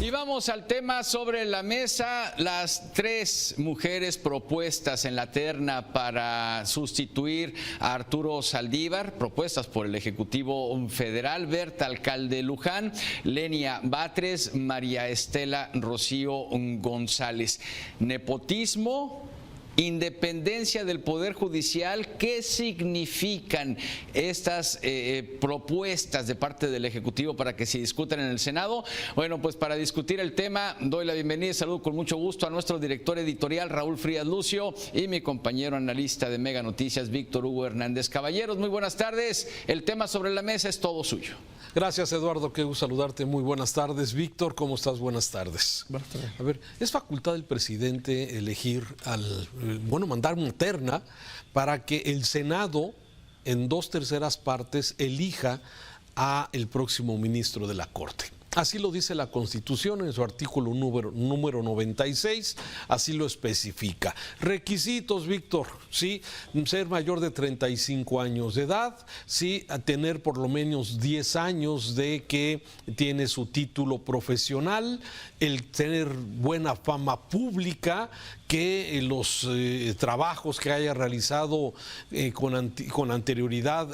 Y vamos al tema sobre la mesa, las tres mujeres propuestas en la terna para sustituir a Arturo Saldívar, propuestas por el Ejecutivo Federal: Berta Alcalde Luján, Lenia Batres, María Estela Rocío González. Nepotismo, independencia del Poder Judicial. ¿Qué significan estas propuestas de parte del Ejecutivo para que se discutan en el Senado? Bueno, pues para discutir el tema doy la bienvenida y saludo con mucho gusto a nuestro director editorial Raúl Frías Lucio y mi compañero analista de Mega Noticias Víctor Hugo Hernández. Caballeros, muy buenas tardes. El tema sobre la mesa es todo suyo. Gracias, Eduardo, qué gusto saludarte. Muy buenas tardes. Víctor, ¿cómo estás? Buenas tardes. A ver, es facultad del presidente elegir mandar una terna para que el Senado, en 2/3 partes, elija a el próximo ministro de la Corte. Así lo dice la Constitución en su artículo número 96, así lo especifica. Requisitos, Víctor: sí, ser mayor de 35 años de edad, sí, tener por lo menos 10 años de que tiene su título profesional, el tener buena fama pública, que los trabajos que haya realizado con anterioridad,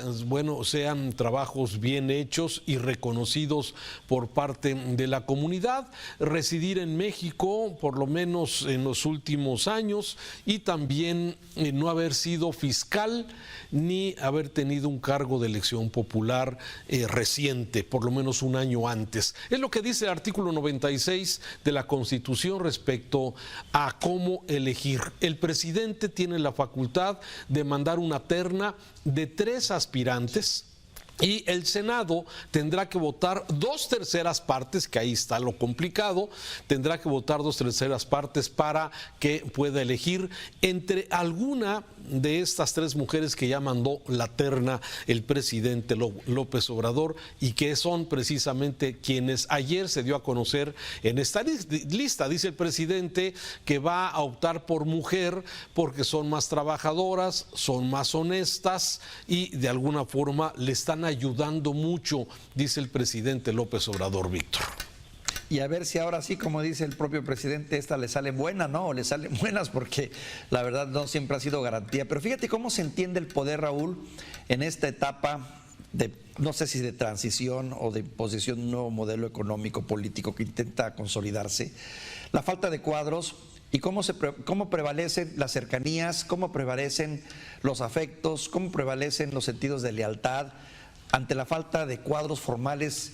sean trabajos bien hechos y reconocidos por parte de la comunidad, residir en México por lo menos en los últimos años y también no haber sido fiscal ni haber tenido un cargo de elección popular reciente, por lo menos un año antes. Es lo que dice el artículo 96 de la Constitución respecto a cómo elegir. El presidente tiene la facultad de mandar una terna de 3 aspirantes y el Senado tendrá que votar 2/3 partes, que ahí está lo complicado. Tendrá que votar 2/3 partes para que pueda elegir entre alguna de estas 3 mujeres que ya mandó la terna el presidente López Obrador, y que son precisamente quienes ayer se dio a conocer en esta lista. Dice el presidente que va a optar por mujer porque son más trabajadoras, son más honestas y de alguna forma le están ayudando mucho, dice el presidente López Obrador, Víctor. Y a ver si ahora sí, como dice el propio presidente, esta le sale buena, ¿no? O le salen buenas, porque la verdad no siempre ha sido garantía. Pero fíjate cómo se entiende el poder, Raúl, en esta etapa de, no sé si de transición o de imposición de un nuevo modelo económico político que intenta consolidarse. La falta de cuadros y cómo prevalecen las cercanías, cómo prevalecen los afectos, cómo prevalecen los sentidos de lealtad ante la falta de cuadros formales,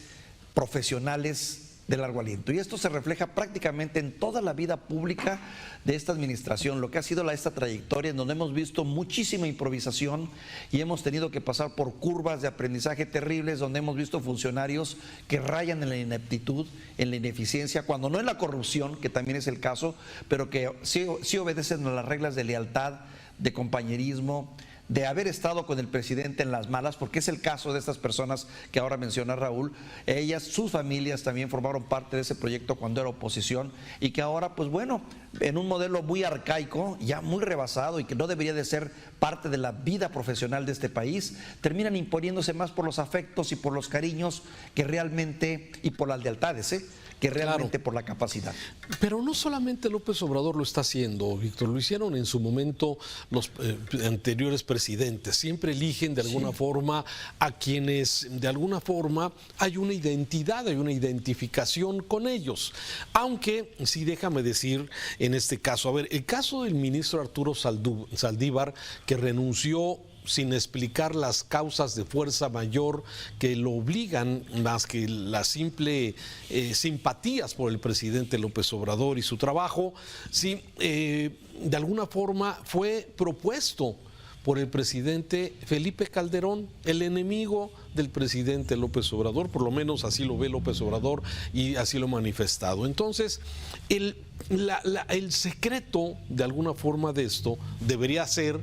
profesionales, de largo aliento. Y esto se refleja prácticamente en toda la vida pública de esta administración, lo que ha sido esta trayectoria en donde hemos visto muchísima improvisación y hemos tenido que pasar por curvas de aprendizaje terribles, donde hemos visto funcionarios que rayan en la ineptitud, en la ineficiencia, cuando no en la corrupción, que también es el caso, pero que sí obedecen a las reglas de lealtad, de compañerismo, de haber estado con el presidente en las malas, porque es el caso de estas personas que ahora menciona Raúl. Ellas, sus familias también formaron parte de ese proyecto cuando era oposición y que ahora, pues bueno, en un modelo muy arcaico, ya muy rebasado y que no debería de ser parte de la vida profesional de este país, terminan imponiéndose más por los afectos y por los cariños que realmente, y por las lealtades, que realmente por la capacidad. Pero no solamente López Obrador lo está haciendo, Víctor, lo hicieron en su momento los anteriores presidentes. Siempre eligen de alguna forma a quienes de alguna forma hay una identidad, hay una identificación con ellos. Aunque sí, déjame decir en este caso, a ver, el caso del ministro Arturo Saldívar, que renunció sin explicar las causas de fuerza mayor que lo obligan, más que las simples simpatías por el presidente López Obrador y su trabajo, sí, de alguna forma fue propuesto por el presidente Felipe Calderón, el enemigo del presidente López Obrador, por lo menos así lo ve López Obrador y así lo ha manifestado. Entonces, el secreto de alguna forma de esto debería ser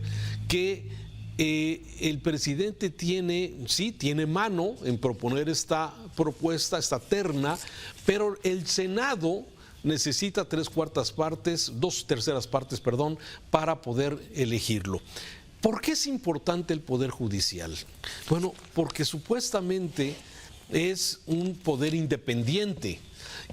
que el presidente tiene mano en proponer esta propuesta, esta terna, pero el Senado necesita 2/3 partes, para poder elegirlo. ¿Por qué es importante el Poder Judicial? Bueno, porque supuestamente es un poder independiente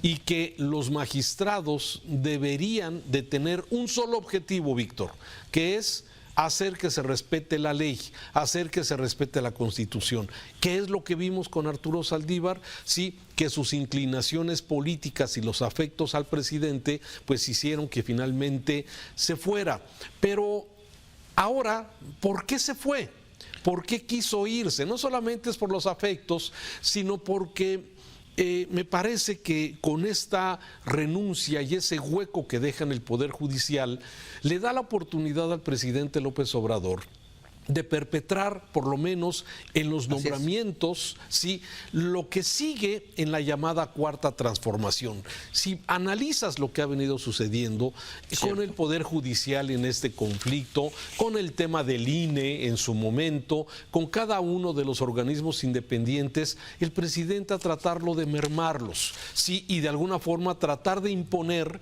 y que los magistrados deberían de tener un solo objetivo, Víctor, que es hacer que se respete la ley, hacer que se respete la Constitución. ¿Qué es lo que vimos con Arturo Saldívar? Sí, que sus inclinaciones políticas y los afectos al presidente pues hicieron que finalmente se fuera. Pero ahora, ¿por qué se fue? ¿Por qué quiso irse? No solamente es por los afectos, sino porque me parece que con esta renuncia y ese hueco que deja en el Poder Judicial, le da la oportunidad al presidente López Obrador de perpetrar, por lo menos en los nombramientos, ¿sí?, lo que sigue en la llamada Cuarta Transformación. Si analizas lo que ha venido sucediendo con el Poder Judicial en este conflicto, con el tema del INE en su momento, con cada uno de los organismos independientes, el presidente a tratarlo de mermarlos, ¿sí?, y de alguna forma tratar de imponer,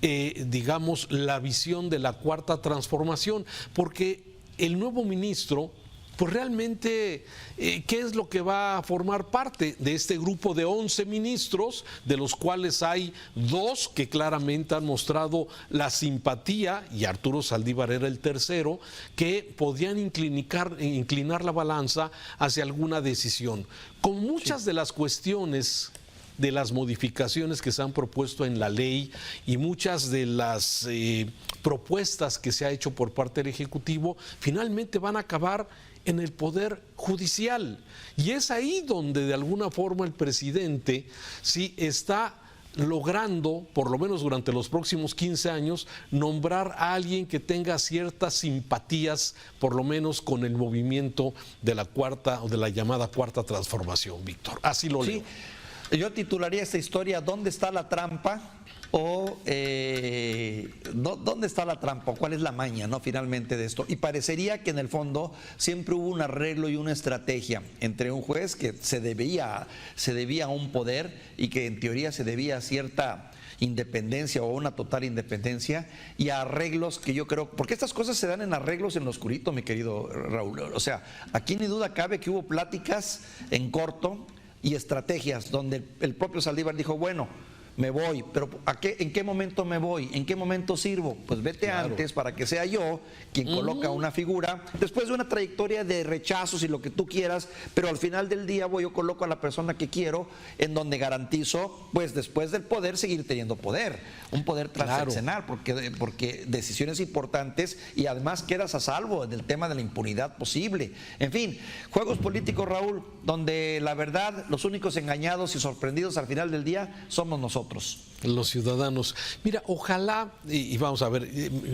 digamos, la visión de la Cuarta Transformación, porque el nuevo ministro, pues realmente, ¿qué es lo que va a formar parte de este grupo de 11 ministros, de los cuales hay 2 que claramente han mostrado la simpatía, y Arturo Saldívar era el tercero, que podían inclinar la balanza hacia alguna decisión? Con muchas de las cuestiones de las modificaciones que se han propuesto en la ley y muchas de las propuestas que se ha hecho por parte del Ejecutivo, finalmente van a acabar en el Poder Judicial. Y es ahí donde de alguna forma el presidente sí está logrando, por lo menos durante los próximos 15 años, nombrar a alguien que tenga ciertas simpatías, por lo menos con el movimiento de la cuarta o de la llamada Cuarta Transformación, Víctor. Así lo leo. Yo titularía esta historia ¿Dónde está la trampa? O ¿dónde está la trampa? ¿Cuál es la maña, no, finalmente, de esto? Y parecería que en el fondo siempre hubo un arreglo y una estrategia entre un juez que se debía a un poder y que en teoría se debía a cierta independencia o una total independencia, y a arreglos que yo creo, porque estas cosas se dan en arreglos en lo oscurito, mi querido Raúl. O sea, aquí ni duda cabe que hubo pláticas en corto y estrategias donde el propio Saldívar dijo, bueno, me voy, pero ¿en qué momento me voy? ¿En qué momento sirvo? Pues vete antes para que sea yo quien coloca una figura, después de una trayectoria de rechazos y lo que tú quieras, pero al final del día yo coloco a la persona que quiero, en donde garantizo, pues después del poder, seguir teniendo poder, un poder transaccional, porque decisiones importantes, y además quedas a salvo del tema de la impunidad posible. En fin, juegos políticos, Raúl, donde la verdad, los únicos engañados y sorprendidos al final del día somos nosotros, los ciudadanos. Mira, ojalá, y vamos a ver,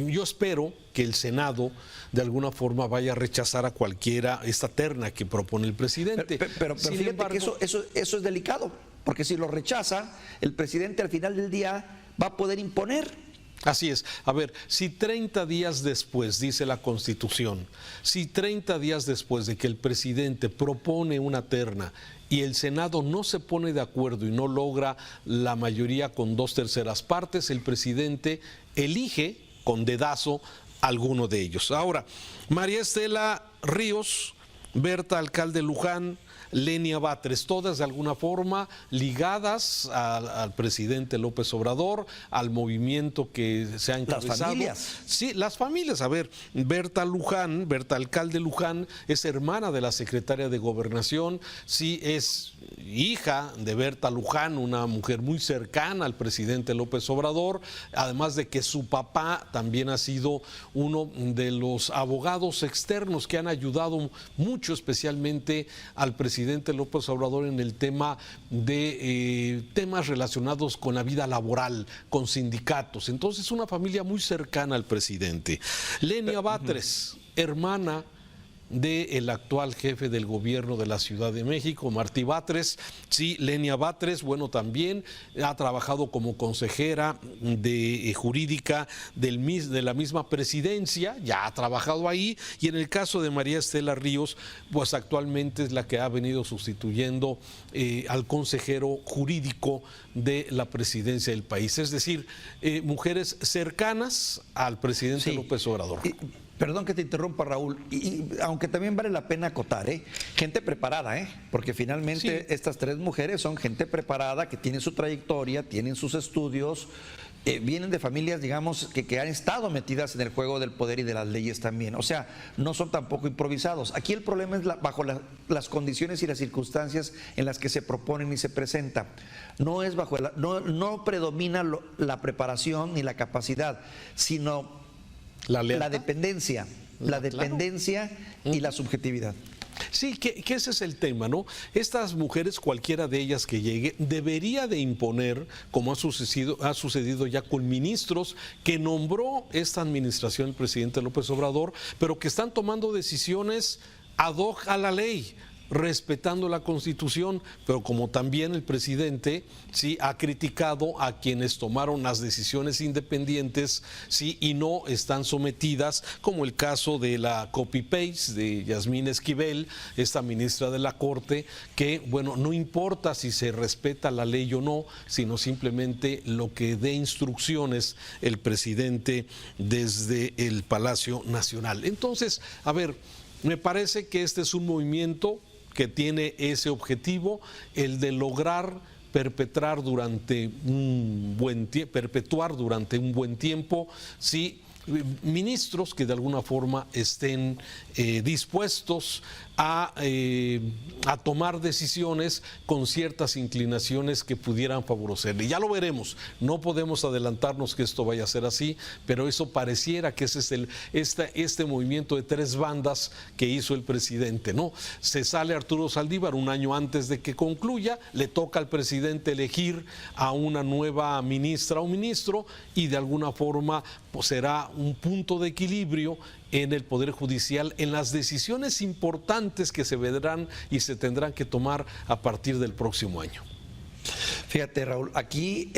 yo espero que el Senado de alguna forma vaya a rechazar a cualquiera esta terna que propone el presidente. Pero fíjate embargo, que eso es delicado, porque si lo rechaza, el presidente al final del día va a poder imponer. Así es. A ver, si 30 días después, dice la Constitución, si 30 días después de que el presidente propone una terna y el Senado no se pone de acuerdo y no logra la mayoría con 2/3 partes, el presidente elige con dedazo alguno de ellos. Ahora, María Estela Ríos, Berta Alcalde Luján, Lenia Batres, todas de alguna forma ligadas al presidente López Obrador, al movimiento que se ha encabezado. Las familias. Sí, las familias. A ver, Berta Alcalde Luján, es hermana de la secretaria de Gobernación, sí, es hija de Berta Luján, una mujer muy cercana al presidente López Obrador, además de que su papá también ha sido uno de los abogados externos que han ayudado mucho, especialmente al presidente López Obrador en el tema de temas relacionados con la vida laboral, con sindicatos. Entonces, una familia muy cercana al presidente. Lenia Batres, hermana del actual jefe del gobierno de la Ciudad de México, Martí Batres. Sí, Lenia Batres, bueno, también ha trabajado como consejera de jurídica de la misma presidencia, ya ha trabajado ahí, y en el caso de María Estela Ríos, pues actualmente es la que ha venido sustituyendo al consejero jurídico de la presidencia del país, es decir, mujeres cercanas al presidente López Obrador. Perdón que te interrumpa, Raúl, y aunque también vale la pena acotar, gente preparada, porque finalmente Sí. estas tres mujeres son gente preparada que tienen su trayectoria, tienen sus estudios, vienen de familias, digamos, que han estado metidas en el juego del poder y de las leyes también. O sea, no son tampoco improvisados. Aquí el problema es bajo las condiciones y las circunstancias en las que se proponen y se presenta. No es no predomina la preparación ni la capacidad, sino La la dependencia, y la subjetividad. Sí, que ese es el tema, ¿no? Estas mujeres, cualquiera de ellas que llegue, debería de imponer, como ha sucedido ya con ministros que nombró esta administración el presidente López Obrador, pero que están tomando decisiones ad hoc a la ley, respetando la Constitución, pero como también el presidente sí ha criticado a quienes tomaron las decisiones independientes sí y no están sometidas, como el caso de la copy-paste de Yasmín Esquivel, esta ministra de la Corte, que bueno, no importa si se respeta la ley o no, sino simplemente lo que dé instrucciones el presidente desde el Palacio Nacional. Entonces, a ver, me parece que este es un movimiento que tiene ese objetivo, el de lograr perpetuar durante un buen tiempo, sí, ministros que de alguna forma estén dispuestos a tomar decisiones con ciertas inclinaciones que pudieran favorecerle. Ya lo veremos, no podemos adelantarnos que esto vaya a ser así, pero eso pareciera que ese es este movimiento de tres bandas que hizo el presidente, ¿no? Se sale Arturo Saldívar un año antes de que concluya, le toca al presidente elegir a una nueva ministra o ministro y de alguna forma pues, será un punto de equilibrio en el Poder Judicial, en las decisiones importantes que se verán y se tendrán que tomar a partir del próximo año. Fíjate, Raúl, aquí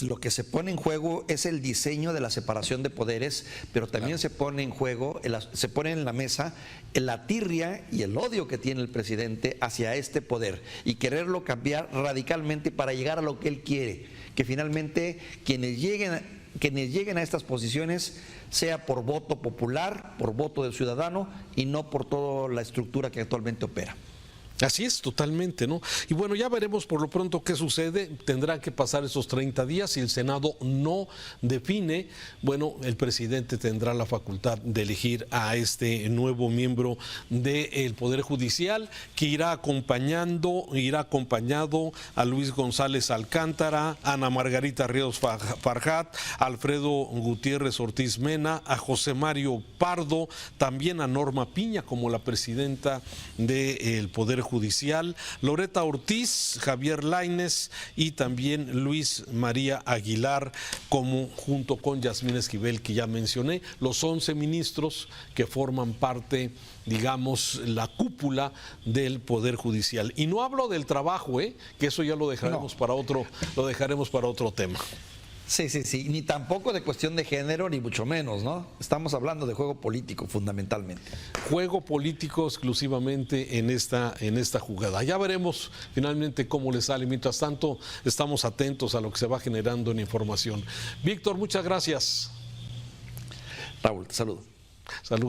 lo que se pone en juego es el diseño de la separación de poderes, pero también se pone en juego, se pone en la mesa la tirria y el odio que tiene el presidente hacia este poder y quererlo cambiar radicalmente para llegar a lo que él quiere, que finalmente quienes lleguen a estas posiciones sea por voto popular, por voto del ciudadano y no por toda la estructura que actualmente opera. Así es, totalmente, ¿no? Y bueno, ya veremos por lo pronto qué sucede. Tendrán que pasar esos 30 días. Si el Senado no define, bueno, el presidente tendrá la facultad de elegir a este nuevo miembro del Poder Judicial, que irá acompañado a Luis González Alcántara, Ana Margarita Ríos Farjat, Alfredo Gutiérrez Ortiz Mena, a José Mario Pardo, también a Norma Piña como la presidenta del Poder Judicial, Loreta Ortiz, Javier Lainez y también Luis María Aguilar, como junto con Yasmín Esquivel, que ya mencioné, los 11 ministros que forman parte, digamos, la cúpula del Poder Judicial. Y no hablo del trabajo, que eso ya lo dejaremos para otro tema. Sí, ni tampoco de cuestión de género, ni mucho menos, ¿no? Estamos hablando de juego político, fundamentalmente. Juego político exclusivamente en esta jugada. Ya veremos finalmente cómo le sale. Mientras tanto, estamos atentos a lo que se va generando en información. Víctor, muchas gracias. Raúl, te saludo. Saludos.